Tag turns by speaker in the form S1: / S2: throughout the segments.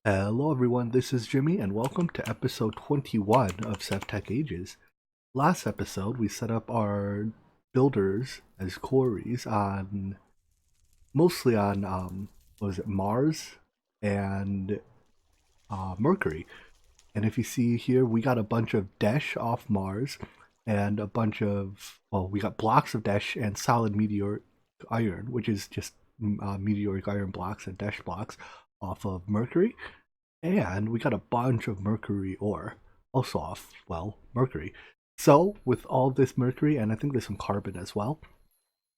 S1: Hello everyone, this is Jimmy and welcome to episode 21 of SevTech Ages. Last episode we set up our builders as quarries on mostly on what was it, Mars and Mercury. And if you see here, we got a bunch of Desh off Mars and a bunch of, well, we got blocks of Desh and solid meteoric iron, which is just meteoric iron blocks and Desh blocks off of Mercury. And we got a bunch of mercury ore, also off, well, Mercury. So, with all this mercury, and I think there's some carbon as well,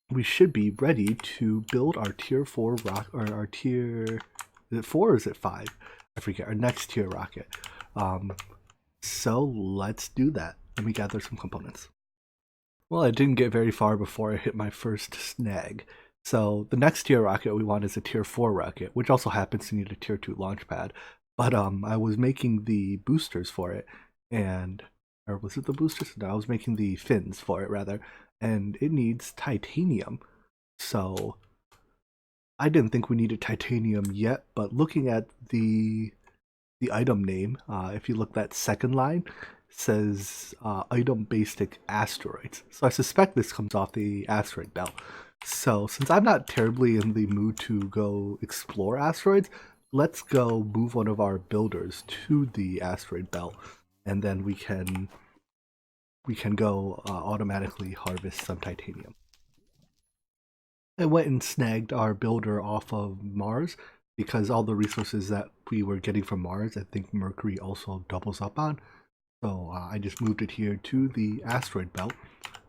S1: we should be ready to build our tier 4 rock, or our tier, is it 4 or is it 5? I forget, our next tier rocket. So let's do that. Let me gather some components. Well, I didn't get very far before I hit my first snag. So the next tier rocket we want is a tier 4 rocket, which also happens to need a tier 2 launch pad. But I was making the boosters for it, and or was it the boosters? No, I was making the fins for it rather, and it needs titanium. So I didn't think we needed titanium yet, but looking at the item name, if you look that second line, says item basic asteroids. So I suspect this comes off the asteroid belt. So since I'm not terribly in the mood to go explore asteroids, let's go move one of our builders to the asteroid belt, and then we can go automatically harvest some titanium. I went and snagged our builder off of Mars because all the resources that we were getting from Mars, I think Mercury also doubles up on. So I just moved it here to the asteroid belt.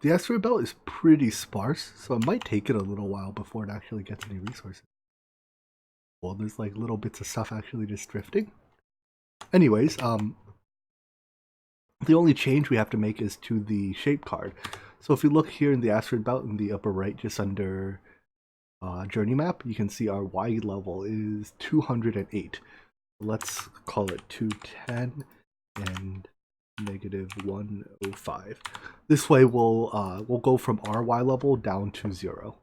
S1: The asteroid belt is pretty sparse, so it might take it a little while before it actually gets any resources. Well, there's like little bits of stuff actually just drifting. Anyways, the only change we have to make is to the shape card. So if you look here in the asteroid belt in the upper right, just under journey map, you can see our Y level is 208. Let's call it 210 and negative 105. This way we'll go from our Y level down to 0.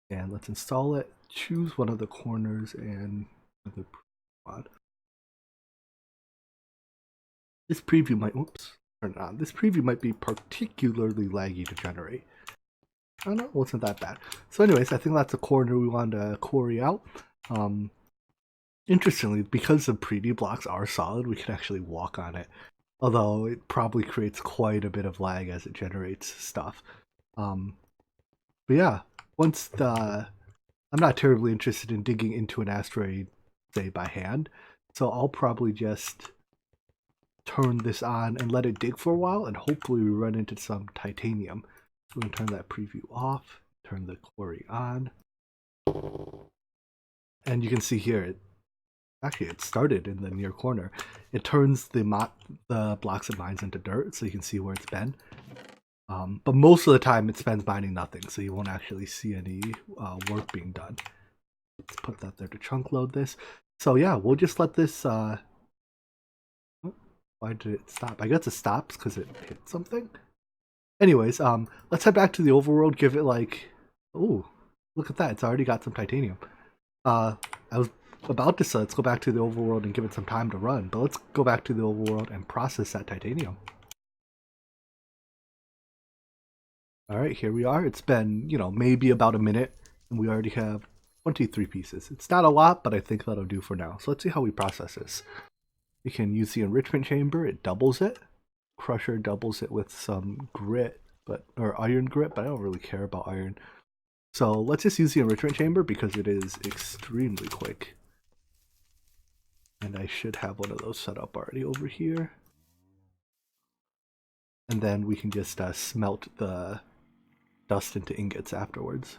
S1: And let's install it. Choose one of the corners and the quad. This preview might, turn it on. This preview might be particularly laggy to generate. I don't know, it wasn't that bad. So anyways, I think that's a corner we wanted to quarry out. Interestingly, because the preview blocks are solid, we can actually walk on it. Although it probably creates quite a bit of lag as it generates stuff. But yeah, once I'm not terribly interested in digging into an asteroid, say, by hand. So I'll probably just turn this on and let it dig for a while, and hopefully we run into some titanium. So we're going to turn that preview off, turn the quarry on. And you can see here, it started in the near corner. It turns the blocks of mines into dirt, so you can see where it's been. But most of the time it spends mining nothing, so you won't actually see any work being done. Let's put that there to chunk load this. So yeah, we'll just let this... why did it stop? I guess it stops because it hit something. Anyways, let's head back to the overworld, give it like... Ooh, look at that, it's already got some titanium. I was about to say let's go back to the overworld and give it some time to run, but let's go back to the overworld and process that titanium. Alright, here we are. It's been, maybe about a minute, and we already have 23 pieces. It's not a lot, but I think that'll do for now. So let's see how we process this. We can use the enrichment chamber, it doubles it. Crusher doubles it with some grit, or iron grit, but I don't really care about iron. So let's just use the enrichment chamber because it is extremely quick. And I should have one of those set up already over here. And then we can just smelt the dust into ingots afterwards.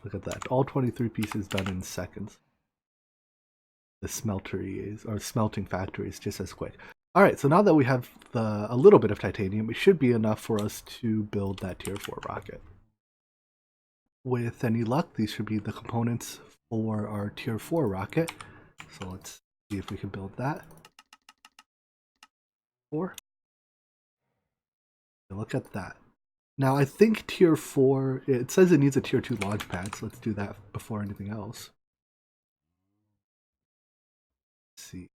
S1: Look at that, all 23 pieces done in seconds. The smelting factory is just as quick. Alright, so now that we have a little bit of titanium, it should be enough for us to build that tier 4 rocket. With any luck, these should be the components for our tier 4 rocket. So let's see if we can build that. 4. Look at that. Now I think tier 4, it says it needs a tier 2 launch pad, so let's do that before anything else. see.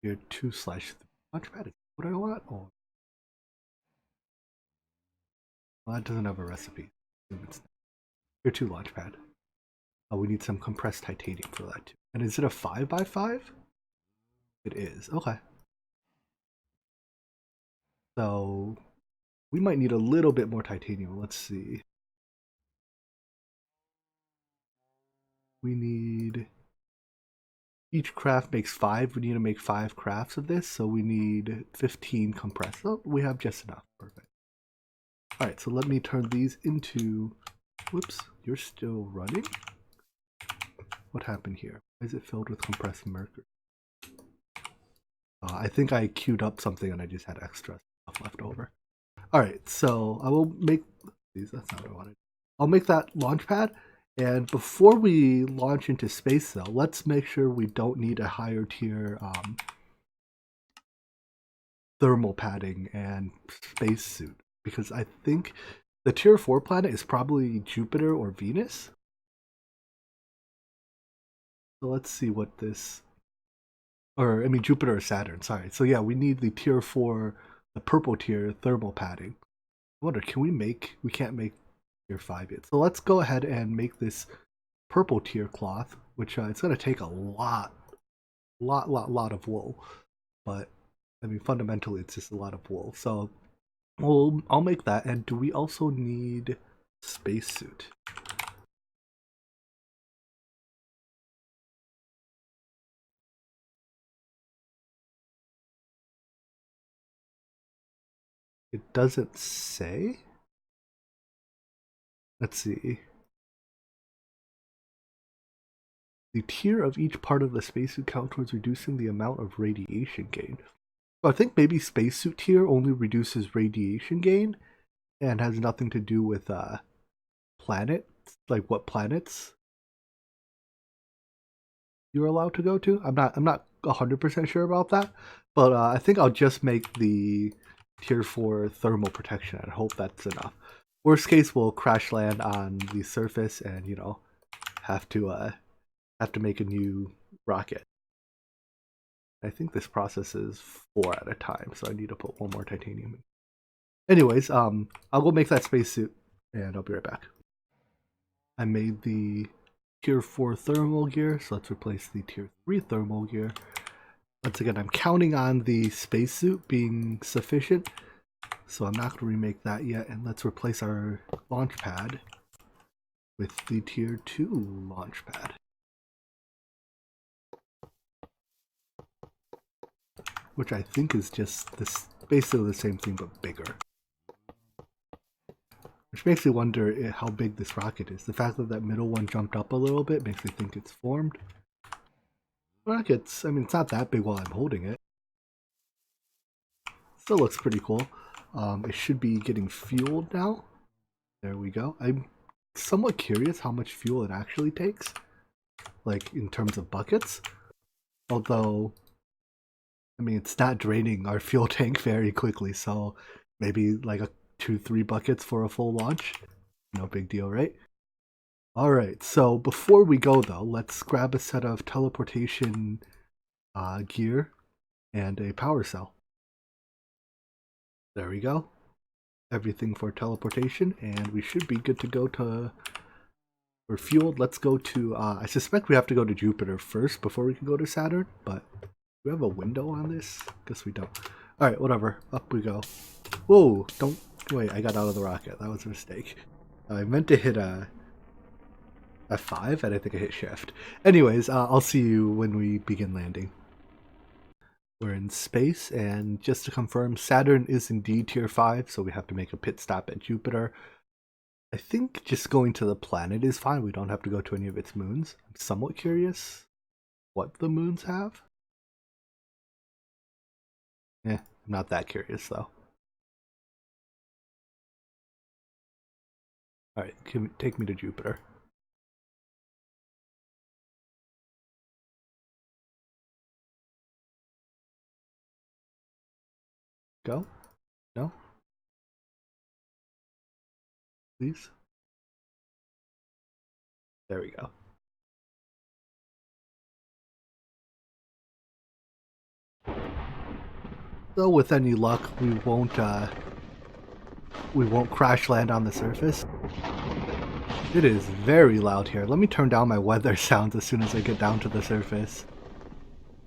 S1: Here 2/3 launchpad. What I want? Oh, well, that doesn't have a recipe. Here 2 launchpad. Oh, we need some compressed titanium for that too. And is it a 5x5? It is. Okay. So we might need a little bit more titanium. Let's see. We need, each craft makes 5. We need to make 5 crafts of this, so we need 15 compressed. Oh, we have just enough. Perfect. All right, so let me turn these into, whoops, you're still running? What happened here? Why is it filled with compressed mercury? I think I queued up something and I just had extra stuff left over. All right, so I will make these. That's not what I wanted. I'll make that launch pad. And before we launch into space, though, let's make sure we don't need a higher tier thermal padding and spacesuit. Because I think the tier 4 planet is probably Jupiter or Venus. So let's see what this, or I mean Jupiter or Saturn, sorry. So yeah, we need the tier 4, the purple tier thermal padding. I wonder, can we can't make tier 5 yet. So let's go ahead and make this purple tier cloth, which it's going to take a lot of wool. But I mean, fundamentally, it's just a lot of wool. So I'll make that. And do we also need spacesuit? It doesn't say. Let's see. The tier of each part of the spacesuit count towards reducing the amount of radiation gain. So I think maybe spacesuit tier only reduces radiation gain and has nothing to do with planets, like what planets you're allowed to go to. I'm not 100% sure about that, but I think I'll just make the tier 4 thermal protection and hope that's enough. Worst case, we'll crash land on the surface and have to make a new rocket. I think this process is 4 at a time, so I need to put 1 more titanium in. Anyways, I'll go make that spacesuit and I'll be right back. I made the tier 4 thermal gear, so let's replace the tier 3 thermal gear. Once again, I'm counting on the spacesuit being sufficient, so I'm not going to remake that yet. And let's replace our launch pad with the tier 2 launch pad, which I think is just this, basically the same thing but bigger. Which makes me wonder how big this rocket is. The fact that that middle one jumped up a little bit makes me think it's formed. Rockets, I mean, it's not that big while I'm holding it. Still looks pretty cool. It should be getting fueled now. There we go. I'm somewhat curious how much fuel it actually takes, like in terms of buckets. Although, I mean, it's not draining our fuel tank very quickly, so maybe like 2-3 buckets for a full launch. No big deal, right? Alright, so before we go though, let's grab a set of teleportation gear and a power cell. There we go. Everything for teleportation, and we should be good to go to... We're fueled. Let's go to... I suspect we have to go to Jupiter first before we can go to Saturn, but do we have a window on this? Guess we don't. Alright, whatever. Up we go. Whoa, don't... Wait, I got out of the rocket. That was a mistake. I meant to hit F5, and I think I hit shift. Anyways, I'll see you when we begin landing. We're in space, and just to confirm, Saturn is indeed tier 5, so we have to make a pit stop at Jupiter. I think just going to the planet is fine. We don't have to go to any of its moons. I'm somewhat curious what the moons have. I'm not that curious though. Alright, take me to Jupiter. Go? No? Please? There we go. So with any luck, we won't crash land on the surface. It is very loud here. Let me turn down my weather sounds as soon as I get down to the surface.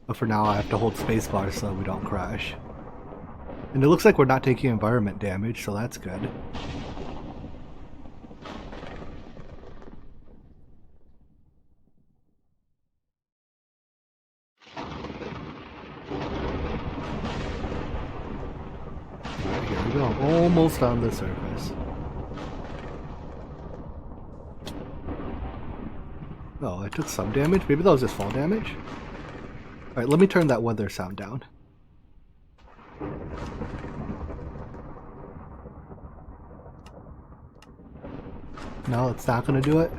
S1: But for now I have to hold spacebar so we don't crash. And it looks like we're not taking environment damage, so that's good. Alright, here we go. Almost on the surface. Oh, I took some damage? Maybe that was just fall damage? Alright, let me turn that weather sound down. No, it's not gonna do it?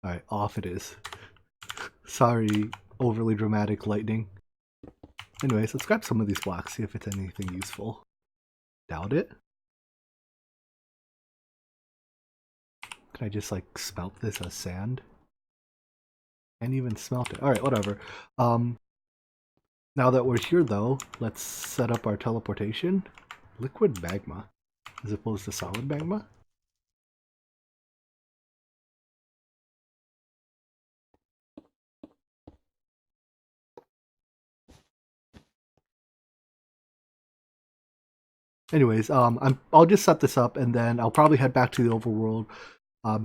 S1: Alright, off it is. Sorry, overly dramatic lightning. Anyways, let's grab some of these blocks, see if it's anything useful. Doubt it. Can I just like smelt this as sand? Can't even smelt it. Alright, whatever. Now that we're here though, let's set up our teleportation. Liquid magma as opposed to solid magma. Anyways, I'll just set this up and then I'll probably head back to the overworld,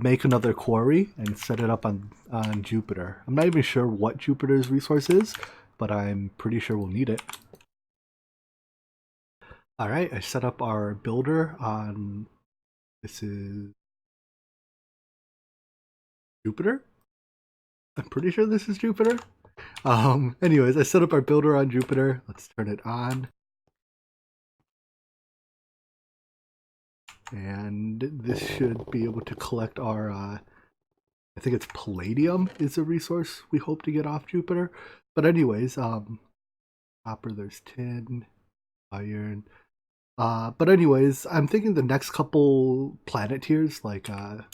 S1: make another quarry and set it up on Jupiter. I'm not even sure what Jupiter's resource is, but I'm pretty sure we'll need it. Alright, I set up our builder on, this is Jupiter? I'm pretty sure this is Jupiter. Anyways, I set up our builder on Jupiter. Let's turn it on. And this should be able to collect our, I think it's palladium is a resource we hope to get off Jupiter. But anyways, copper, there's tin, iron. But anyways, I'm thinking the next couple planet tiers, like, I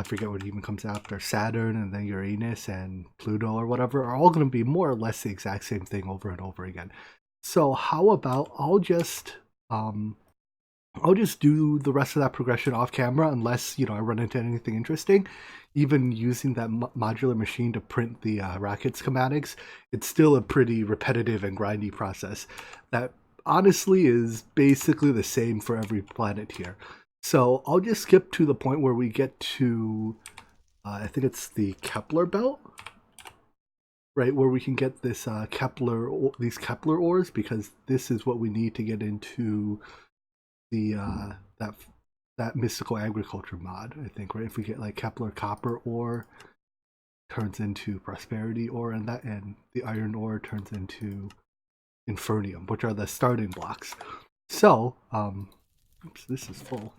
S1: forget what even comes after, Saturn and then Uranus and Pluto or whatever, are all going to be more or less the exact same thing over and over again. So how about I'll just do the rest of that progression off camera unless, you know, I run into anything interesting. Even using that modular machine to print the rocket schematics, it's still a pretty repetitive and grindy process that honestly is basically the same for every planet here. So I'll just skip to the point where we get to, I think it's the Kepler belt, right, where we can get this these Kepler ores, because this is what we need to get into the that mystical agriculture mod, I think, right? If we get like Kepler copper ore turns into prosperity ore, and the iron ore turns into infernium, which are the starting blocks. So, oops, this is full.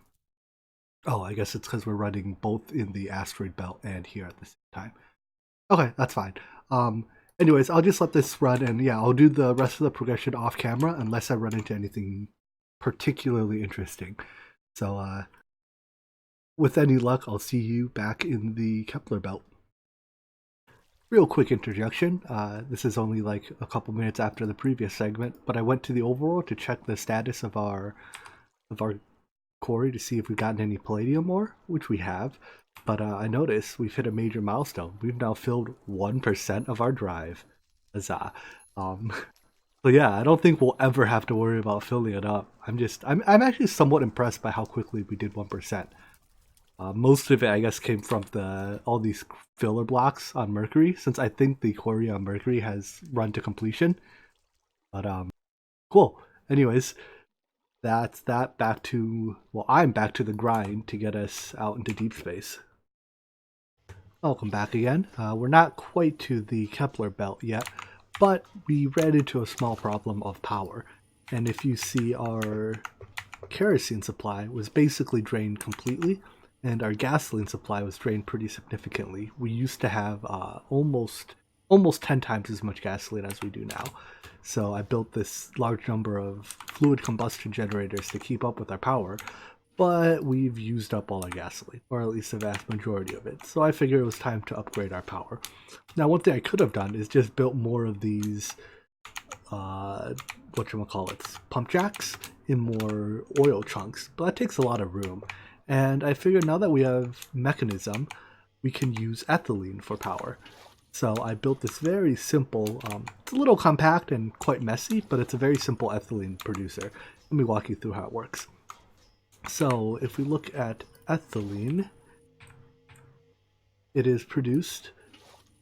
S1: Oh, I guess it's because we're running both in the asteroid belt and here at the same time. Okay, that's fine. Anyways, I'll just let this run, and yeah, I'll do the rest of the progression off camera unless I run into anything particularly interesting. So, with any luck, I'll see you back in the Kepler belt. Real quick introduction. This is only like a couple minutes after the previous segment, but I went to the overworld to check the status of our quarry to see if we've gotten any palladium ore, which we have. But I noticed we've hit a major milestone. We've now filled 1% of our drive. Huzzah. So yeah, I don't think we'll ever have to worry about filling it up. I'm actually somewhat impressed by how quickly we did 1%. Most of it, I guess, came from all these filler blocks on Mercury, since I think the quarry on Mercury has run to completion. But cool. Anyways, that's that. Back to, well, I'm back to the grind to get us out into deep space. Welcome back again. We're not quite to the Kepler belt yet, but we ran into a small problem of power. And if you see, our kerosene supply was basically drained completely, and our gasoline supply was drained pretty significantly. We used to have almost 10 times as much gasoline as we do now. So I built this large number of fluid combustion generators to keep up with our power. but we've used up all our gasoline, or at least the vast majority of it. So I figured it was time to upgrade our power. Now, one thing I could have done is just built more of these, whatchamacallits, pump jacks in more oil chunks, but that takes a lot of room. And I figured now that we have mechanism, we can use ethylene for power. So I built this very simple, it's a little compact and quite messy, but it's a very simple ethylene producer. Let me walk you through how it works. So if we look at ethylene, it is produced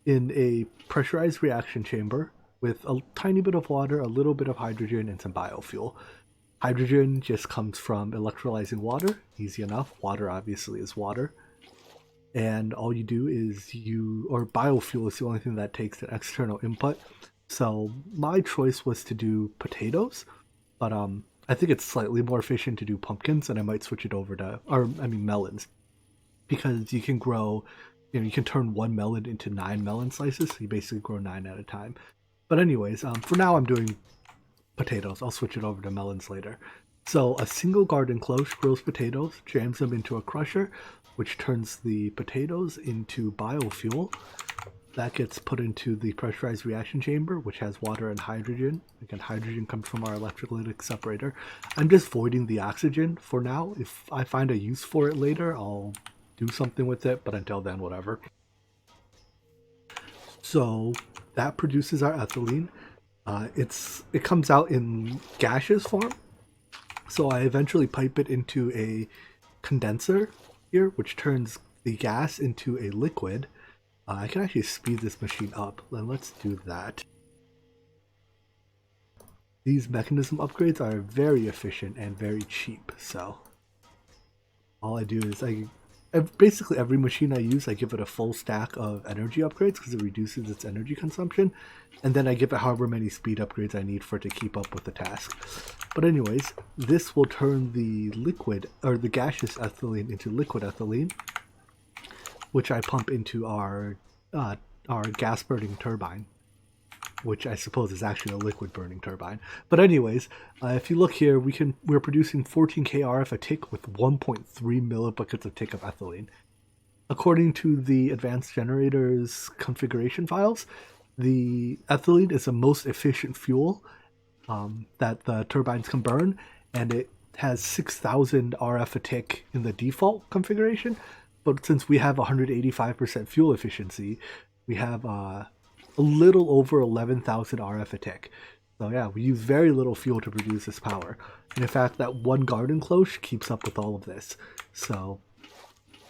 S1: in a pressurized reaction chamber with a tiny bit of water, a little bit of hydrogen, and some biofuel. Hydrogen just comes from electrolyzing water, easy enough. Water obviously is water. And all you do is or biofuel is the only thing that takes an external input. So my choice was to do potatoes, but I think it's slightly more efficient to do pumpkins, and I might switch it over to, melons, because you can grow, you can turn one melon into 9 melon slices, so you basically grow 9 at a time. But anyways, for now I'm doing potatoes. I'll switch it over to melons later. So a single garden cloche grows potatoes, jams them into a crusher, which turns the potatoes into biofuel. That gets put into the pressurized reaction chamber, which has water and hydrogen. Again, hydrogen comes from our electrolytic separator. I'm just voiding the oxygen for now. If I find a use for it later, I'll do something with it, but until then, whatever. So that produces our ethylene. It comes out in gaseous form. So I eventually pipe it into a condenser here, which turns the gas into a liquid. I can actually speed this machine up. Then let's do that. These mechanism upgrades are very efficient and very cheap. So all I do is basically every machine I use, I give it a full stack of energy upgrades because it reduces its energy consumption, and then I give it however many speed upgrades I need for it to keep up with the task. But anyways, this will turn the liquid or the gaseous ethylene into liquid ethylene, which I pump into our gas burning turbine, which I suppose is actually a liquid burning turbine. But anyways, if you look here, we're producing 14k RF a tick with 1.3 millibuckets a tick of ethylene. According to the advanced generator's configuration files, the ethylene is the most efficient fuel that the turbines can burn, and it has 6,000 RF a tick in the default configuration. But since we have 185% fuel efficiency, we have a little over 11,000 RF a tick. So yeah, we use very little fuel to produce this power. And in fact, that one garden cloche keeps up with all of this. So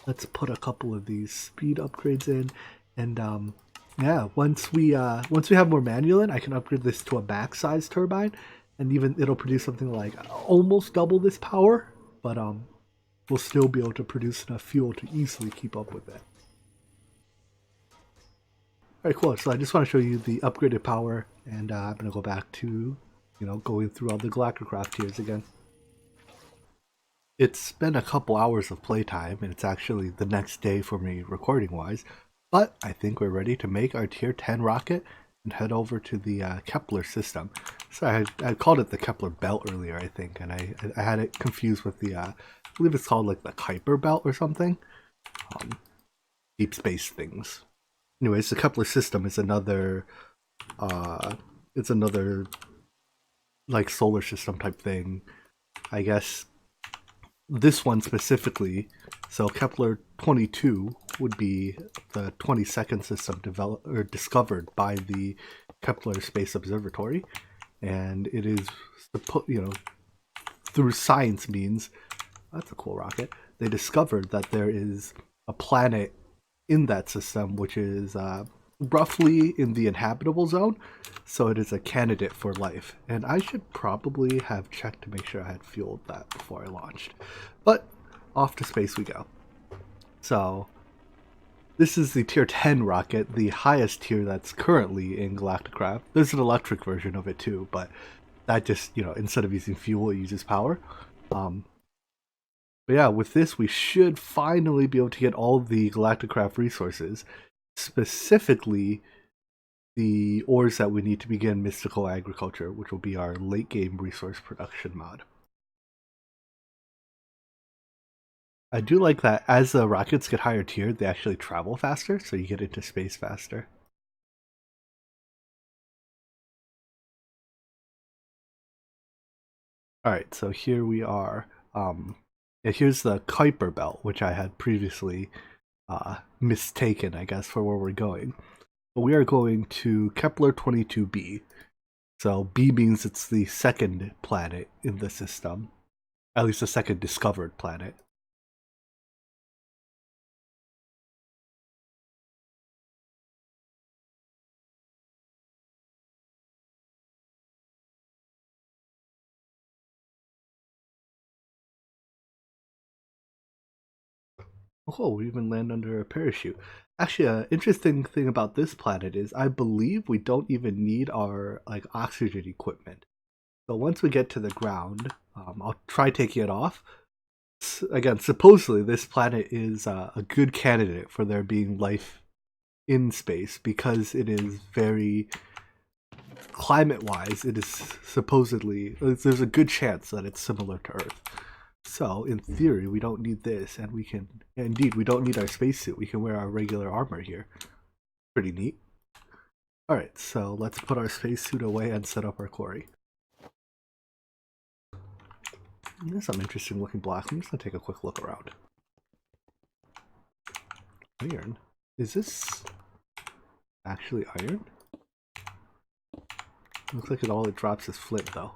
S1: let's put a couple of these speed upgrades in. And yeah, once we have more manual in, I can upgrade this to a max size turbine, and even it'll produce something like almost double this power, but we'll still be able to produce enough fuel to easily keep up with it. Alright, cool. So I just want to show you the upgraded power, and I'm going to go back to, going through all the Galacticraft tiers again. It's been a couple hours of playtime, and it's actually the next day for me recording-wise, but I think we're ready to make our Tier 10 rocket and head over to the Kepler system. So I called it the Kepler belt earlier, I think, and I had it confused with the, I believe it's called like the Kuiper belt or something. Deep space things. Anyways, the Kepler system is another, it's another like solar system type thing. I guess this one specifically, so Kepler 22 would be the 22nd system developed or discovered by the Kepler Space Observatory, and it is, through science means, that's a cool rocket, they discovered that there is a planet in that system which is roughly in the inhabitable zone, so it is a candidate for life. And I should probably have checked to make sure I had fueled that before I launched. But off to space we go. So this is the Tier 10 rocket, the highest tier that's currently in Galacticraft. There's an electric version of it too, but that just, instead of using fuel, it uses power. But yeah, with this, we should finally be able to get all the Galacticraft resources, specifically the ores that we need to begin mystical agriculture, which will be our late game resource production mod. I do like that as the rockets get higher tiered, they actually travel faster, so you get into space faster. Alright, so here we are. Here's the Kuiper belt, which I had previously mistaken, I guess, for where we're going. But we are going to Kepler 22b. So B means it's the second planet in the system, at least the second discovered planet. Oh, we even land under a parachute. Actually, an interesting thing about this planet is I believe we don't even need our like oxygen equipment. So once we get to the ground, I'll try taking it off. Again, supposedly this planet is a good candidate for there being life in space because it is very climate-wise. It is supposedly there's a good chance that it's similar to Earth. So, in theory, we don't need this, and we can... Indeed, we don't need our spacesuit. We can wear our regular armor here. Pretty neat. Alright, so let's put our spacesuit away and set up our quarry. There's some interesting looking blocks. I'm just going to take a quick look around. Iron? Is this actually iron? Looks like all it drops is flint, though.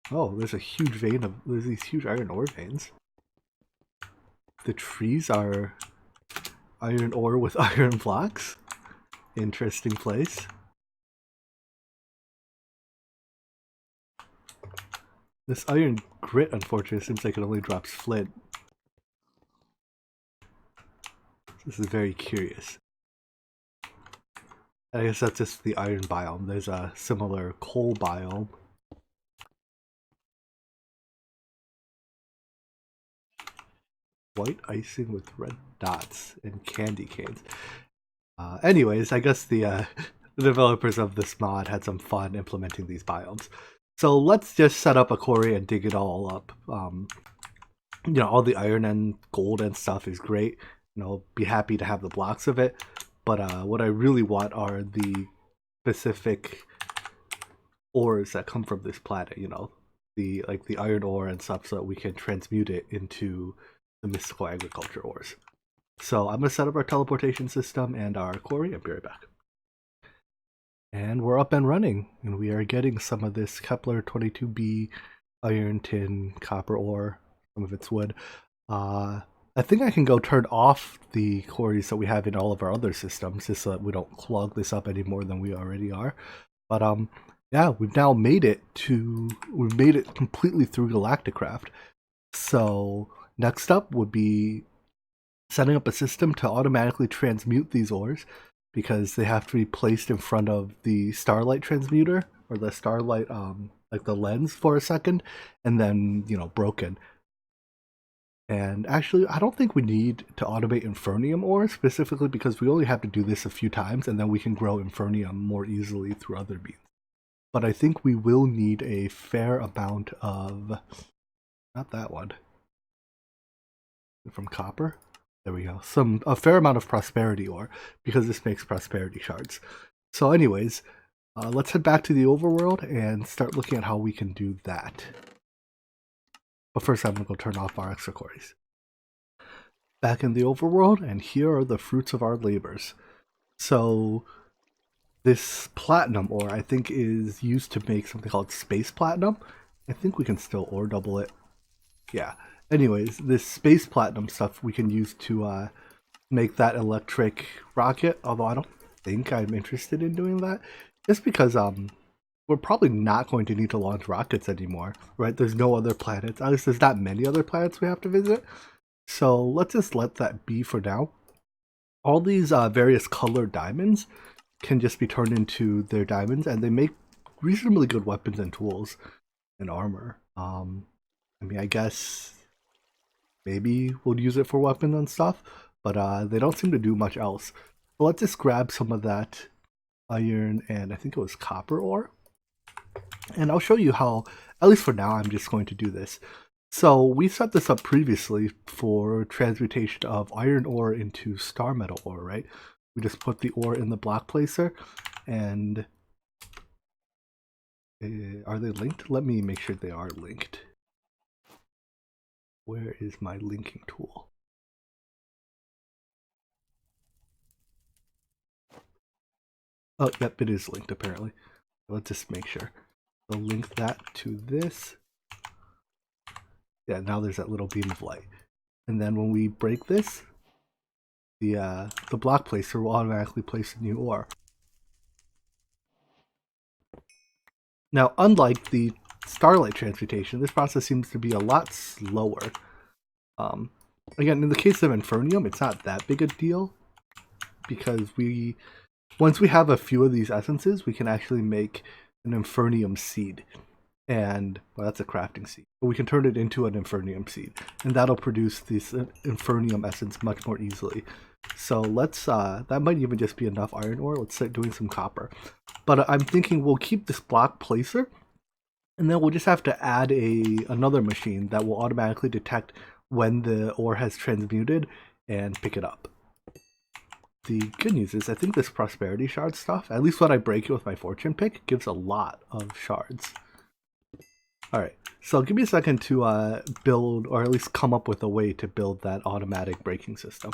S1: Oh, there's a huge vein of... There's these huge iron ore veins. The trees are iron ore with iron blocks. Interesting place. This iron grit, unfortunately, seems like it only drops flint. This is very curious. I guess that's just the iron biome. There's a similar coal biome. White icing with red dots and candy canes. Anyways, I guess the developers of this mod had some fun implementing these biomes. So let's just set up a quarry and dig it all up. You know, all the iron and gold and stuff is great. You know, be happy to have the blocks of it. But what I really want are the specific ores that come from this planet. You know, the iron ore and stuff, so that we can transmute it into the mystical agriculture ores. So I'm going to set up our teleportation system and our quarry and be right back. And we're up and running, and we are getting some of this Kepler 22b iron, tin, copper ore, some of its wood. I think I can go turn off the quarries that we have in all of our other systems, just so that we don't clog this up any more than we already are. But yeah, we've now made it completely through Galacticraft. So next up would be setting up a system to automatically transmute these ores, because they have to be placed in front of the starlight transmuter, or the starlight like the lens for a second, and then, you know, broken. And actually, I don't think we need to automate Infernium ore, specifically because we only have to do this a few times, and then we can grow Infernium more easily through other means. But I think we will need a fair amount of... Not that one. From copper? There we go. A fair amount of prosperity ore, because this makes prosperity shards. So anyways, let's head back to the overworld and start looking at how we can do that. But first I'm going to go turn off our extra quarries. Back in the overworld, and here are the fruits of our labors. So this platinum ore, I think, is used to make something called space platinum. I think we can still ore double it. Yeah. Anyways, this space platinum stuff we can use to make that electric rocket, although I don't think I'm interested in doing that, just because we're probably not going to need to launch rockets anymore, right? There's no other planets, at least there's not many other planets we have to visit, so let's just let that be for now. All these various colored diamonds can just be turned into their diamonds, and they make reasonably good weapons and tools and armor. I mean, I guess maybe we'll use it for weapons and stuff, but they don't seem to do much else. So let's just grab some of that iron and I think it was copper ore. And I'll show you how, at least for now, I'm just going to do this. So we set this up previously for transmutation of iron ore into star metal ore, right? We just put the ore in the block placer, and are they linked? Let me make sure they are linked. Where is my linking tool? Oh, yep, it is linked apparently. Let's just make sure. So link that to this. Yeah, now there's that little beam of light. And then when we break this, the block placer will automatically place a new ore. Now, unlike the starlight transmutation, this process seems to be a lot slower. Again, in the case of Infernium, it's not that big a deal because once we have a few of these essences, we can actually make an Infernium seed. And, well, that's a crafting seed. But we can turn it into an Infernium seed. And that'll produce this Infernium essence much more easily. So let's, that might even just be enough iron ore. Let's start doing some copper. But I'm thinking we'll keep this block placer. And then we'll just have to add another machine that will automatically detect when the ore has transmuted and pick it up. The good news is I think this prosperity shard stuff, at least when I break it with my fortune pick, gives a lot of shards. Alright, so give me a second to build, or at least come up with a way to build that automatic braking system.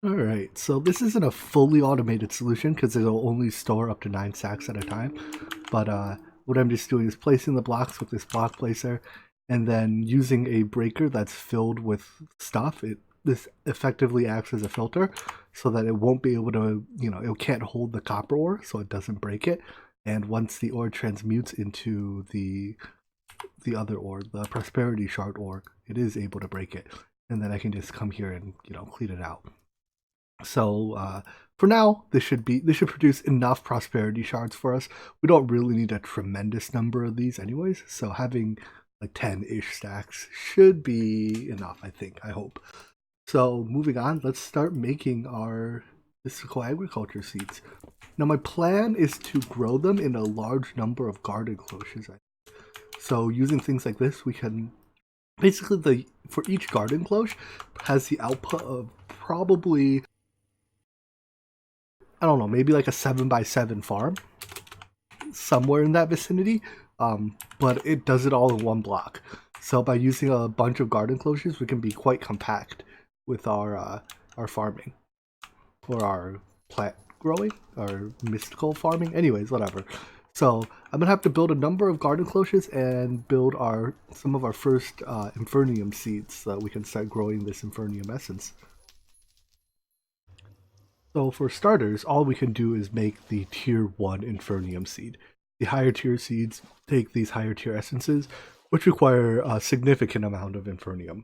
S1: Alright, so this isn't a fully automated solution because it'll only store up to 9 stacks at a time. But what I'm just doing is placing the blocks with this block placer and then using a breaker that's filled with stuff. This effectively acts as a filter so that it won't be able to, it can't hold the copper ore so it doesn't break it. And once the ore transmutes into the other ore, the prosperity shard ore, it is able to break it. And then I can just come here and, clean it out. So for now, this should produce enough prosperity shards for us. We don't really need a tremendous number of these anyways, so having like 10-ish stacks should be enough, I hope. So moving on, let's start making our mystical agriculture seeds. Now my plan is to grow them in a large number of garden cloches. So using things like this, we can basically, for each garden cloche has the output of probably, I don't know, maybe like a 7x7 farm, somewhere in that vicinity, but it does it all in one block. So by using a bunch of garden cloches, we can be quite compact with our farming, or our plant growing, or mystical farming, anyways, whatever. So I'm gonna have to build a number of garden cloches and build some of our first Infernium seeds so that we can start growing this Infernium essence. So for starters, all we can do is make the tier 1 Infernium seed. The higher tier seeds take these higher tier essences, which require a significant amount of Infernium.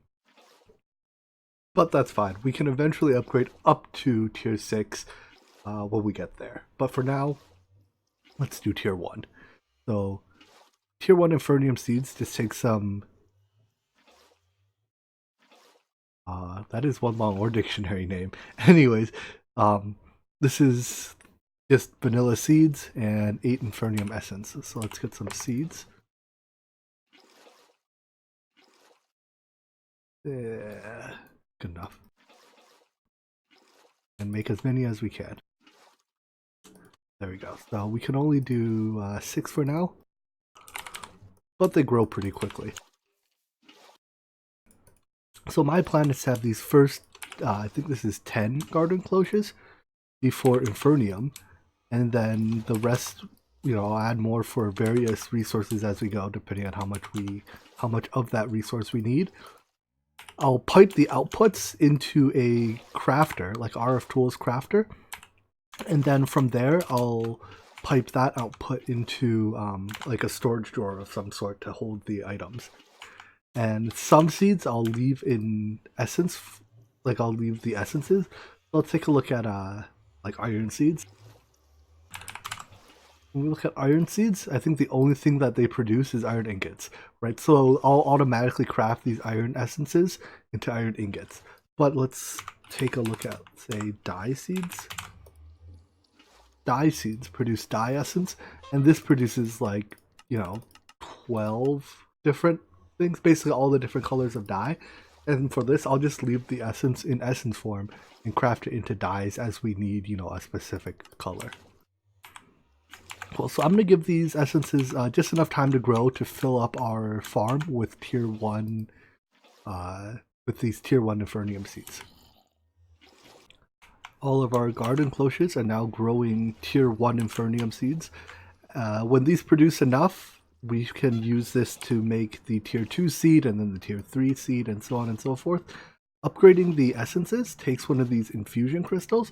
S1: But that's fine. We can eventually upgrade up to tier 6 when we get there. But for now, let's do tier 1. So tier 1 Infernium seeds just take some... that is one long ore dictionary name. Anyways, this is just vanilla seeds and 8 Infernium essence. So let's get some seeds. Yeah, good enough. And make as many as we can. There we go. So we can only do 6 for now, but they grow pretty quickly. So my plan is to have these first, I think this is 10 garden cloches before Infernium, and then the rest, I'll add more for various resources as we go, depending on how much of that resource we need. I'll pipe the outputs into a crafter, like RF Tools crafter, and then from there I'll pipe that output into like a storage drawer of some sort to hold the items. And some seeds I'll leave in essence, like I'll leave the essences. Let's take a look at like iron seeds. When we look at iron seeds, I think the only thing that they produce is iron ingots, right? So I'll automatically craft these iron essences into iron ingots. But let's take a look at, say, dye seeds. Dye seeds produce dye essence, and this produces like, 12 different things, basically all the different colors of dye. And for this, I'll just leave the essence in essence form and craft it into dyes as we need, a specific color. Cool, so I'm going to give these essences just enough time to grow to fill up our farm with tier 1, with these tier 1 Infernium seeds. All of our garden cloches are now growing tier 1 Infernium seeds. When these produce enough, we can use this to make the tier 2 seed and then the tier 3 seed and so on and so forth. Upgrading the essences takes one of these infusion crystals.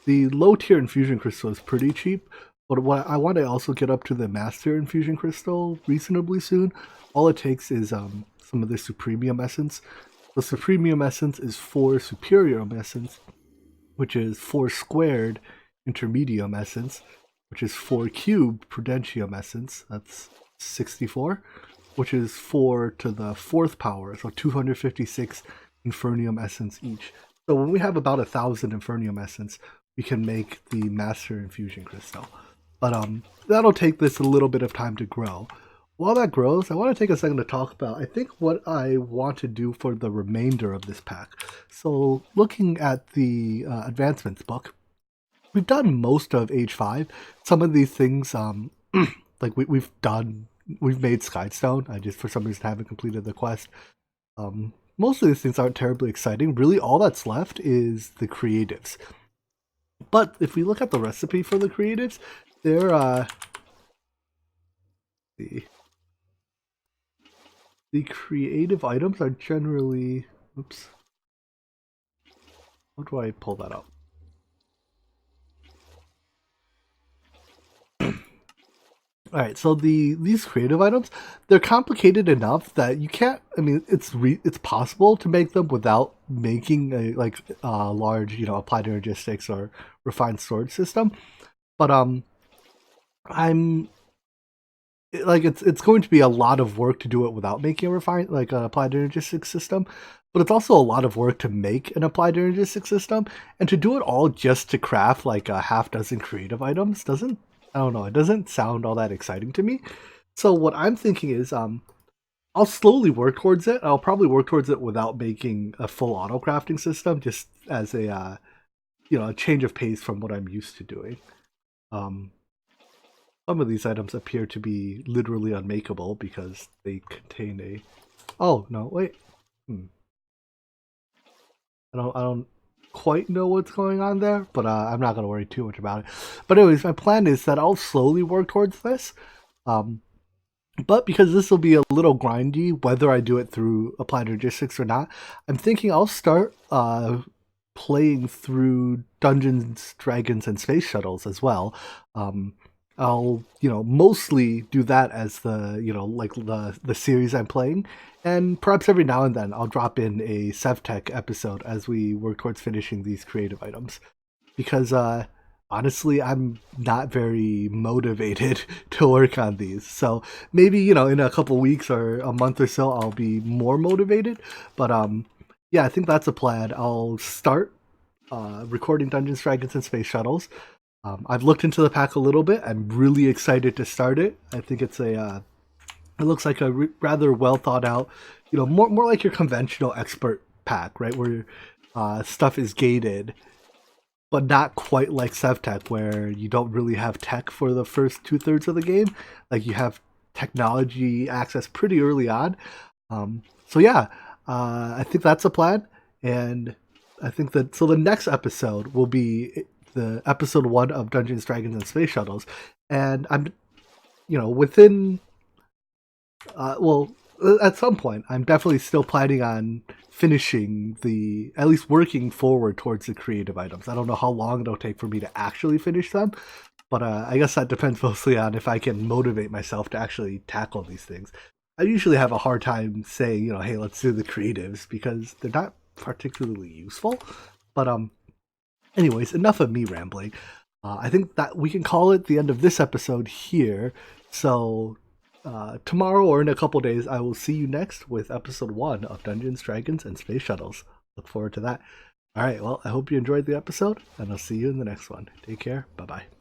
S1: The low tier infusion crystal is pretty cheap, but what I want to also get up to the master infusion crystal reasonably soon. All it takes is some of the supremium essence. The supremium essence is 4 superium essence, which is 4 squared intermedium essence, which is 4 cubed prudentium essence. That's 64, which is 4 to the 4th power, so 256 Infernium essence each. So when we have about 1,000 Infernium essence, we can make the Master Infusion Crystal. But that'll take this a little bit of time to grow. While that grows, I want to take a second to talk about, I think, what I want to do for the remainder of this pack. So looking at the advancements book, we've done most of age 5. Some of these things, like we've made Skystone. I just for some reason haven't completed the quest. Most of these things aren't terribly exciting. Really, all that's left is the creatives. But if we look at the recipe for the creatives, they're the creative items are generally, oops, how do I pull that up? Alright, so these creative items, they're complicated enough that you can't, I mean, it's possible to make them without making a large, applied energistics or refined storage system. But it's going to be a lot of work to do it without making a refined, an applied energistics system. But it's also a lot of work to make an applied energistics system, and to do it all just to craft like a half dozen creative items doesn't, I don't know, it doesn't sound all that exciting to me. So what I'm thinking is, I'll slowly work towards it. I'll probably work towards it without making a full auto crafting system, just as a, a change of pace from what I'm used to doing. Some of these items appear to be literally unmakeable because they contain a, oh no, wait, I don't quite know what's going on there, but I'm not going to worry too much about it. But anyways, my plan is that I'll slowly work towards this. But because this will be a little grindy, whether I do it through applied energistics or not, I'm thinking I'll start playing through Dungeons, Dragons, and Space Shuttles as well. I'll, mostly do that as the, the series I'm playing. And perhaps every now and then I'll drop in a SevTech episode as we work towards finishing these creative items. Because, honestly, I'm not very motivated to work on these. So maybe, in a couple weeks or a month or so, I'll be more motivated. But, yeah, I think that's a plan. I'll start recording Dungeons, Dragons, and Space Shuttles. I've looked into the pack a little bit. I'm really excited to start it. I think it's a, it looks like a rather well thought out, more like your conventional expert pack, right? Where stuff is gated, but not quite like SevTech, where you don't really have tech for the first 2/3 of the game. Like you have technology access pretty early on. So yeah, I think that's a plan, and I think that so the next episode will be the episode 1 of Dungeons, Dragons, and Space Shuttles, and I'm, within, at some point, I'm definitely still planning on finishing at least working forward towards the creative items. I don't know how long it'll take for me to actually finish them, but I guess that depends mostly on if I can motivate myself to actually tackle these things. I usually have a hard time saying, hey, let's do the creatives, because they're not particularly useful. But anyways, enough of me rambling. I think that we can call it the end of this episode here. So tomorrow or in a couple days, I will see you next with episode 1 of Dungeons, Dragons, and Space Shuttles. Look forward to that. All right, well, I hope you enjoyed the episode, and I'll see you in the next one. Take care. Bye-bye.